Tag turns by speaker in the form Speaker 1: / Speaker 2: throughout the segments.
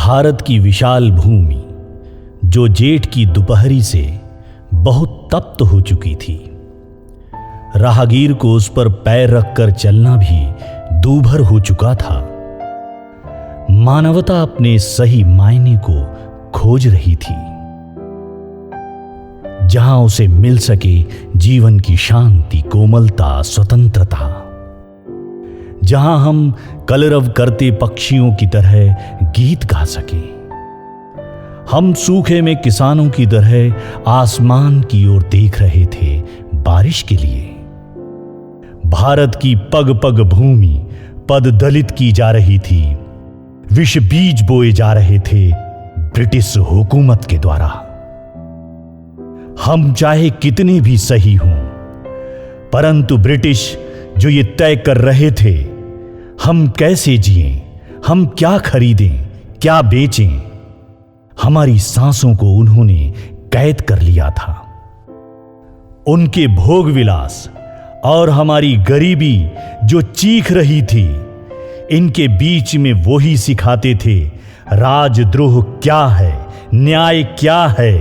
Speaker 1: भारत की विशाल भूमि जो जेठ की दोपहरी से बहुत तप्त हो चुकी थी, राहगीर को उस पर पैर रखकर चलना भी दूभर हो चुका था। मानवता अपने सही मायने को खोज रही थी, जहां उसे मिल सके जीवन की शांति, कोमलता, स्वतंत्रता, जहां हम कलरव करते पक्षियों की तरह गीत गा सके। हम सूखे में किसानों की तरह आसमान की ओर देख रहे थे बारिश के लिए। भारत की पग पग भूमि पद दलित की जा रही थी, विष बीज बोए जा रहे थे ब्रिटिश हुकूमत के द्वारा। हम चाहे कितने भी सही हों, परंतु ब्रिटिश जो ये तय कर रहे थे हम कैसे जिएं, हम क्या खरीदें, क्या बेचें, हमारी सांसों को उन्होंने कैद कर लिया था। उनके भोग विलास और हमारी गरीबी जो चीख रही थी, इनके बीच में वो ही सिखाते थे राजद्रोह क्या है, न्याय क्या है,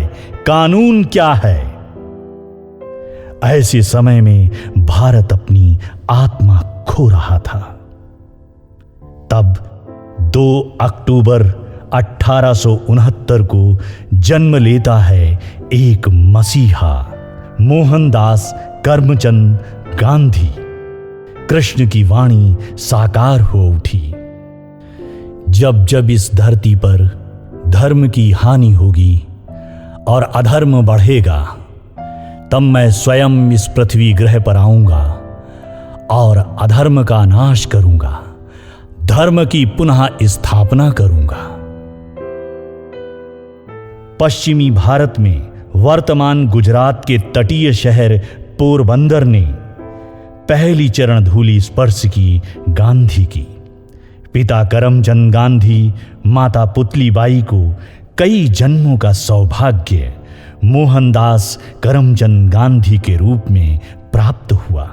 Speaker 1: कानून क्या है। ऐसे समय में भारत अपनी आत्मा खो रहा था। तब 2 अक्टूबर 1869 को जन्म लेता है एक मसीहा, मोहनदास करमचंद गांधी। कृष्ण की वाणी साकार हो उठी। जब जब इस धरती पर धर्म की हानि होगी और अधर्म बढ़ेगा, तब मैं स्वयं इस पृथ्वी ग्रह पर आऊंगा और अधर्म का नाश करूंगा, धर्म की पुनः स्थापना करूंगा। पश्चिमी भारत में वर्तमान गुजरात के तटीय शहर पोरबंदर ने पहली चरण धूलि स्पर्श की गांधी की। पिता करमचंद गांधी, माता पुतलीबाई को कई जन्मों का सौभाग्य मोहनदास करमचंद गांधी के रूप में प्राप्त हुआ।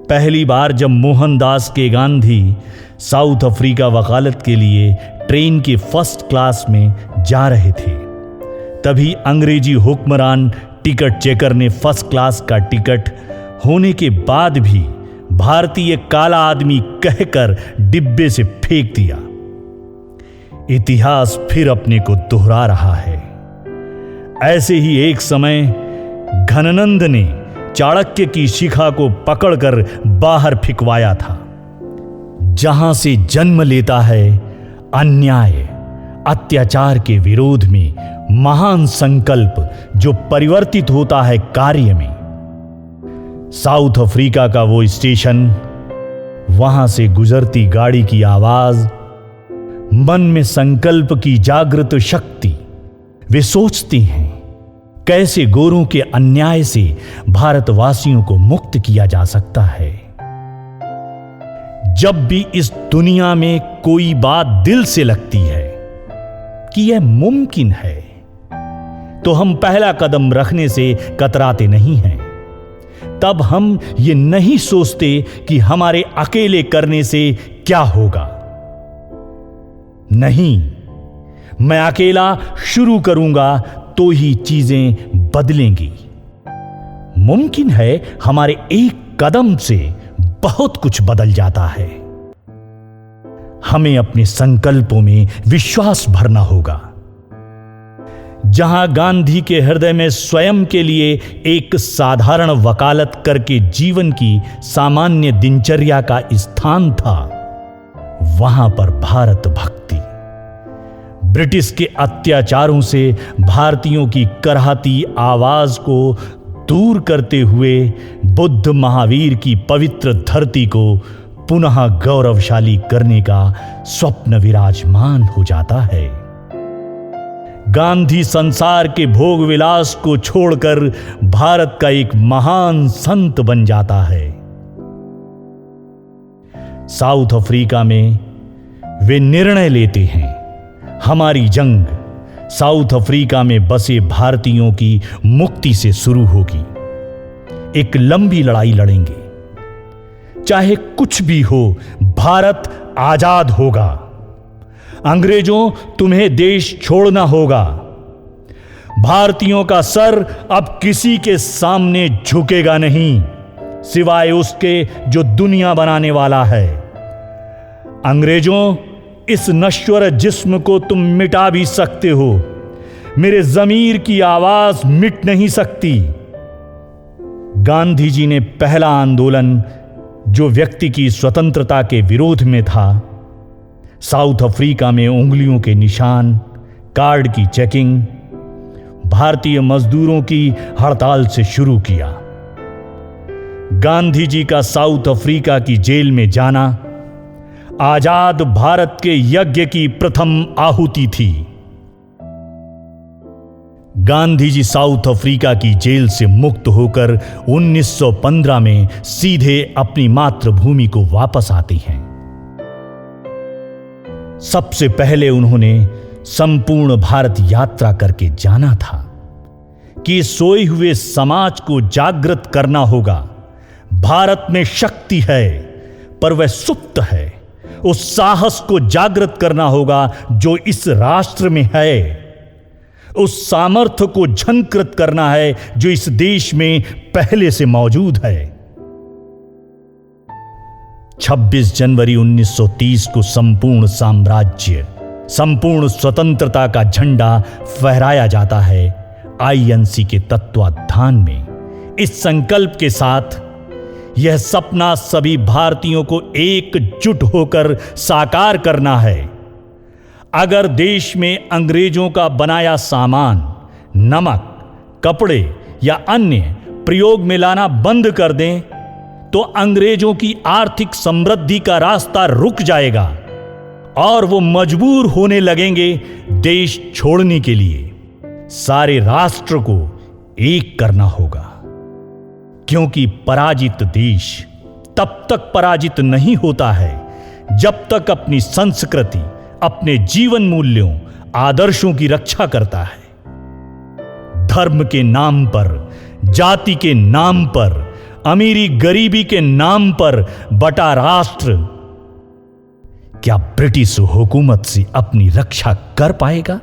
Speaker 1: पहली बार जब मोहनदास के गांधी साउथ अफ्रीका वकालत के लिए ट्रेन के फर्स्ट क्लास में जा रहे थे, तभी अंग्रेजी हुक्मरान टिकट चेकर ने फर्स्ट क्लास का टिकट होने के बाद भी भारतीय काला आदमी कहकर डिब्बे से फेंक दिया। इतिहास फिर अपने को दोहरा रहा है। ऐसे ही एक समय घननंद ने चाणक्य की शिखा को पकड़कर बाहर फेंकवाया था, जहां से जन्म लेता है अन्याय, अत्याचार के विरोध में महान संकल्प जो परिवर्तित होता है कार्य में। साउथ अफ्रीका का वो स्टेशन, वहां से गुजरती गाड़ी की आवाज, मन में संकल्प की जागृत शक्ति। वे सोचते हैं कैसे गोरों के अन्याय से भारतवासियों को मुक्त किया जा सकता है। जब भी इस दुनिया में कोई बात दिल से लगती है कि यह मुमकिन है, तो हम पहला कदम रखने से कतराते नहीं हैं। तब हम ये नहीं सोचते कि हमारे अकेले करने से क्या होगा। नहीं, मैं अकेला शुरू करूंगा तो ही चीजें बदलेंगी। मुमकिन है हमारे एक कदम से बहुत कुछ बदल जाता है। हमें अपने संकल्पों में विश्वास भरना होगा। जहां गांधी के हृदय में स्वयं के लिए एक साधारण वकालत करके जीवन की सामान्य दिनचर्या का स्थान था, वहां पर भारत भक्ति, ब्रिटिश के अत्याचारों से भारतीयों की करहाती आवाज को दूर करते हुए बुद्ध महावीर की पवित्र धरती को पुनः गौरवशाली करने का स्वप्न विराजमान हो जाता है। गांधी संसार के भोग विलास को छोड़कर भारत का एक महान संत बन जाता है। साउथ अफ्रीका में वे निर्णय लेते हैं, हमारी जंग साउथ अफ्रीका में बसे भारतीयों की मुक्ति से शुरू होगी। एक लंबी लड़ाई लड़ेंगे, चाहे कुछ भी हो, भारत आजाद होगा। अंग्रेजों, तुम्हें देश छोड़ना होगा। भारतीयों का सर अब किसी के सामने झुकेगा नहीं, सिवाय उसके जो दुनिया बनाने वाला है। अंग्रेजों, इस नश्वर जिस्म को तुम मिटा भी सकते हो, मेरे जमीर की आवाज मिट नहीं सकती। गांधी जी ने पहला आंदोलन, जो व्यक्ति की स्वतंत्रता के विरोध में था, साउथ अफ्रीका में उंगलियों के निशान, कार्ड की चेकिंग, भारतीय मजदूरों की हड़ताल से शुरू किया। गांधी जी का साउथ अफ्रीका की जेल में जाना आजाद भारत के यज्ञ की प्रथम आहुति थी। गांधी जी साउथ अफ्रीका की जेल से मुक्त होकर 1915 में सीधे अपनी मातृभूमि को वापस आते हैं। सबसे पहले उन्होंने संपूर्ण भारत यात्रा करके जाना था कि सोए हुए समाज को जागृत करना होगा। भारत में शक्ति है, पर वह सुप्त है। उस साहस को जागृत करना होगा जो इस राष्ट्र में है। उस सामर्थ्य को झंकृत करना है जो इस देश में पहले से मौजूद है। 26 जनवरी 1930 को संपूर्ण साम्राज्य, संपूर्ण स्वतंत्रता का झंडा फहराया जाता है आईएनसी के तत्वाधान में, इस संकल्प के साथ यह सपना सभी भारतीयों को एकजुट होकर साकार करना है। अगर देश में अंग्रेजों का बनाया सामान, नमक, कपड़े या अन्य प्रयोग में लाना बंद कर दें तो अंग्रेजों की आर्थिक समृद्धि का रास्ता रुक जाएगा और वो मजबूर होने लगेंगे देश छोड़ने के लिए। सारे राष्ट्र को एक करना होगा, क्योंकि पराजित देश तब तक पराजित नहीं होता है जब तक अपनी संस्कृति, अपने जीवन मूल्यों, आदर्शों की रक्षा करता है। धर्म के नाम पर, जाति के नाम पर, अमीरी गरीबी के नाम पर बटा राष्ट्र क्या ब्रिटिश हुकूमत से अपनी रक्षा कर पाएगा?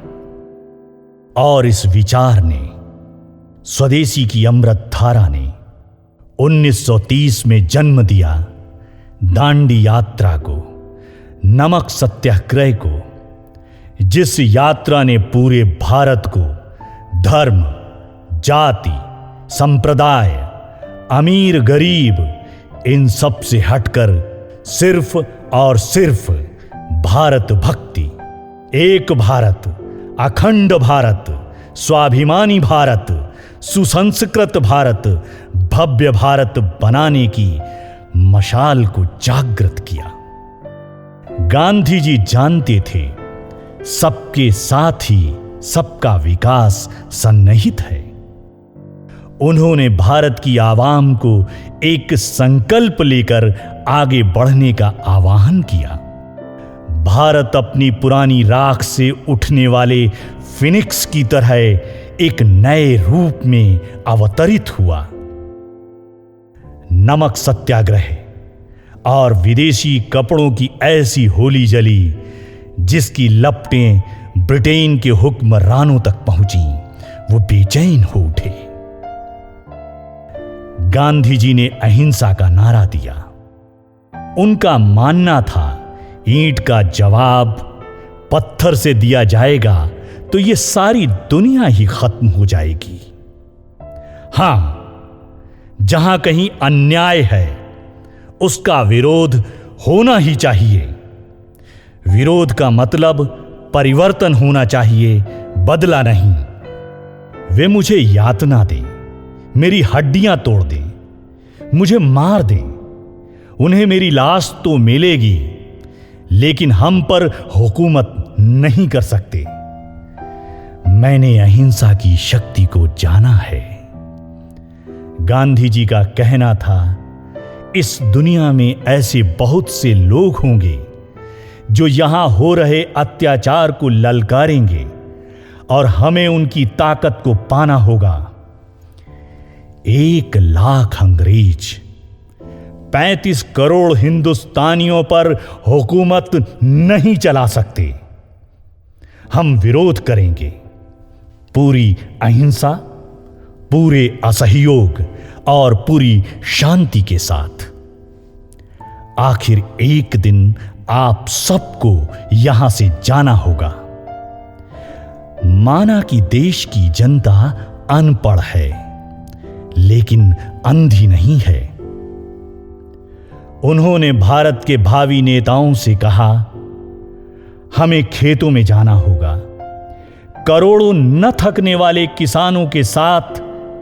Speaker 1: और इस विचार ने, स्वदेशी की अमृत धारा ने 1930 में जन्म दिया दांडी यात्रा को, नमक सत्याग्रह को, जिस यात्रा ने पूरे भारत को धर्म, जाति, संप्रदाय, अमीर गरीब इन सब से हटकर सिर्फ और सिर्फ भारत भक्ति, एक भारत, अखंड भारत, स्वाभिमानी भारत, सुसंस्कृत भारत, भव्य भारत बनाने की मशाल को जागृत किया। गांधी जी जानते थे सबके साथ ही सबका विकास सन्निहित है। उन्होंने भारत की आवाम को एक संकल्प लेकर आगे बढ़ने का आह्वान किया। भारत अपनी पुरानी राख से उठने वाले फिनिक्स की तरह एक नए रूप में अवतरित हुआ। नमक सत्याग्रह और विदेशी कपड़ों की ऐसी होली जली जिसकी लपटें ब्रिटेन के हुक्मरानों तक पहुंची। वो बेचैन हो उठे। गांधी जी ने अहिंसा का नारा दिया। उनका मानना था ईंट का जवाब पत्थर से दिया जाएगा तो ये सारी दुनिया ही खत्म हो जाएगी। हां, जहां कहीं अन्याय है उसका विरोध होना ही चाहिए। विरोध का मतलब परिवर्तन होना चाहिए, बदला नहीं। वे मुझे यातना दें, मेरी हड्डियां तोड़ दें, मुझे मार दें, उन्हें मेरी लाश तो मिलेगी, लेकिन हम पर हुकूमत नहीं कर सकते। मैंने अहिंसा की शक्ति को जाना है। गांधी जी का कहना था, इस दुनिया में ऐसे बहुत से लोग होंगे जो यहां हो रहे अत्याचार को ललकारेंगे और हमें उनकी ताकत को पाना होगा। 1 लाख अंग्रेज 35 करोड़ हिंदुस्तानियों पर हुकूमत नहीं चला सकते। हम विरोध करेंगे, पूरी अहिंसा, पूरे असहयोग और पूरी शांति के साथ। आखिर एक दिन आप सबको यहां से जाना होगा। माना कि देश की जनता अनपढ़ है, लेकिन अंधी नहीं है। उन्होंने भारत के भावी नेताओं से कहा, हमें खेतों में जाना होगा, करोड़ों न थकने वाले किसानों के साथ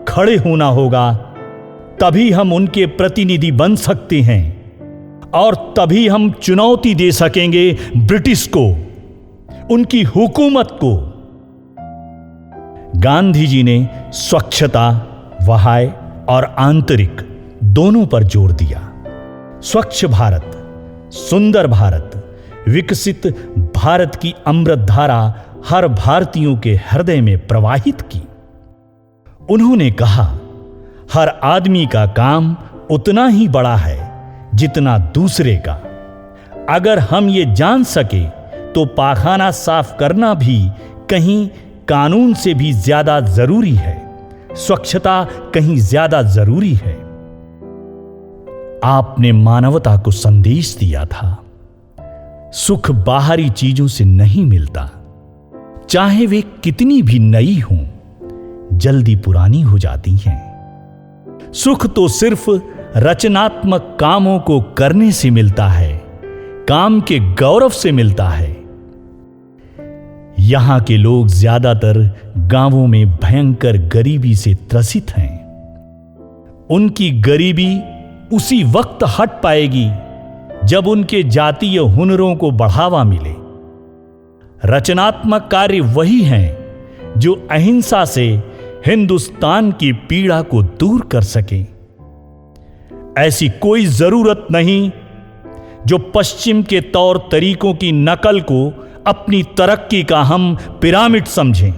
Speaker 1: खड़े होना होगा, तभी हम उनके प्रतिनिधि बन सकते हैं और तभी हम चुनौती दे सकेंगे ब्रिटिश को, उनकी हुकूमत को। गांधी जी ने स्वच्छता, बाह्य और आंतरिक दोनों पर जोर दिया। स्वच्छ भारत, सुंदर भारत, विकसित भारत की अमृत धारा हर भारतीयों के हृदय में प्रवाहित की। उन्होंने कहा, हर आदमी का काम उतना ही बड़ा है जितना दूसरे का। अगर हम ये जान सके तो पाखाना साफ करना भी कहीं कानून से भी ज्यादा जरूरी है, स्वच्छता कहीं ज्यादा जरूरी है। आपने मानवता को संदेश दिया था, सुख बाहरी चीजों से नहीं मिलता, चाहे वे कितनी भी नई हों, जल्दी पुरानी हो जाती हैं। सुख तो सिर्फ रचनात्मक कामों को करने से मिलता है, काम के गौरव से मिलता है। यहां के लोग ज्यादातर गांवों में भयंकर गरीबी से त्रसित हैं। उनकी गरीबी उसी वक्त हट पाएगी जब उनके जातीय हुनरों को बढ़ावा मिले। रचनात्मक कार्य वही हैं जो अहिंसा से हिंदुस्तान की पीड़ा को दूर कर सके। ऐसी कोई जरूरत नहीं जो पश्चिम के तौर तरीकों की नकल को अपनी तरक्की का हम पिरामिड समझें।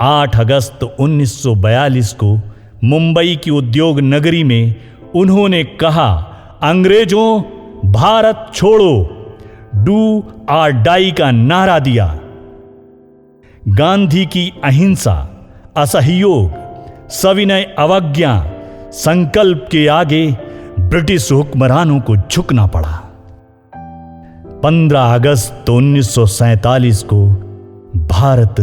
Speaker 1: 8 अगस्त 1942 को मुंबई की उद्योग नगरी में उन्होंने कहा, अंग्रेजों भारत छोड़ो, डू और डाई का नारा दिया। गांधी की अहिंसा, असहयोग, सविनय अवज्ञा संकल्प के आगे ब्रिटिश हुक्मरानों को झुकना पड़ा। 15 अगस्त 1947 को भारत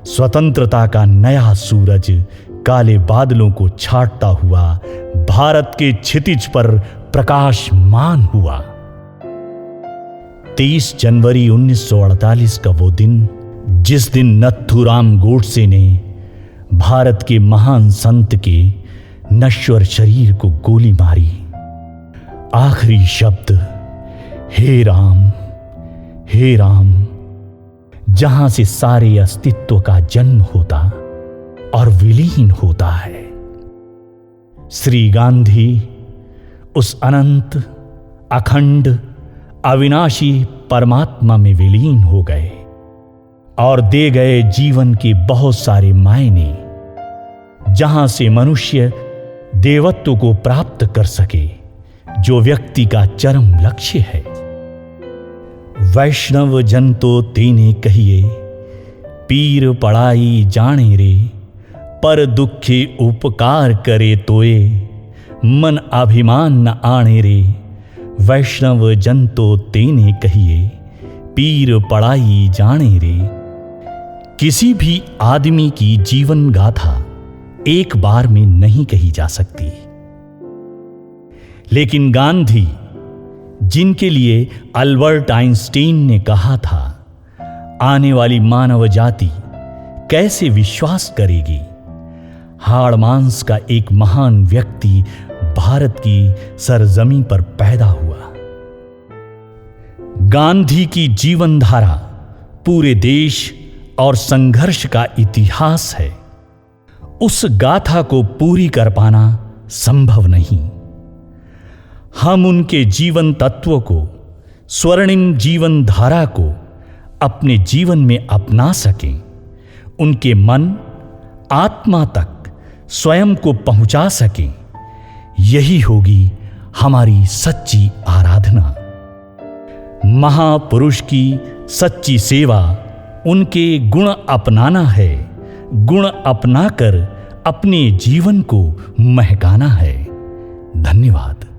Speaker 1: स्वतंत्रता का नया सूरज काले बादलों को छाटता हुआ भारत के क्षितिज पर प्रकाशमान हुआ। 23 जनवरी 1948 का वो दिन, जिस दिन नथुराम गोडसे ने भारत के महान संत के नश्वर शरीर को गोली मारी। आखिरी शब्द, हे राम, हे राम, जहां से सारे अस्तित्व का जन्म होता और विलीन होता है। श्री गांधी उस अनंत, अखंड, अविनाशी परमात्मा में विलीन हो गए और दे गए जीवन के बहुत सारे मायने, जहां से मनुष्य देवत्व को प्राप्त कर सके, जो व्यक्ति का चरम लक्ष्य है। वैष्णव जन तो तेने कहिए, पीर पड़ाई जाने रे, पर दुखे उपकार करे तोए, मन अभिमान न आने रे। वैष्णव जन तो तेने कहिए, पीर पड़ाई जाने रे। किसी भी आदमी की जीवन गाथा एक बार में नहीं कही जा सकती, लेकिन गांधी, जिनके लिए अल्बर्ट आइंस्टीन ने कहा था, आने वाली मानव जाति कैसे विश्वास करेगी, हाड़ मांस का एक महान व्यक्ति भारत की सरजमी पर पैदा हुआ। गांधी की जीवन धारा पूरे देश और संघर्ष का इतिहास है। उस गाथा को पूरी कर पाना संभव नहीं। हम उनके जीवन तत्व को, स्वर्णिम जीवन धारा को अपने जीवन में अपना सकें, उनके मन, आत्मा तक स्वयं को पहुंचा सकें, यही होगी हमारी सच्ची आराधना। महापुरुष की सच्ची सेवा उनके गुण अपनाना है, गुण अपनाकर अपने जीवन को महकाना है। धन्यवाद।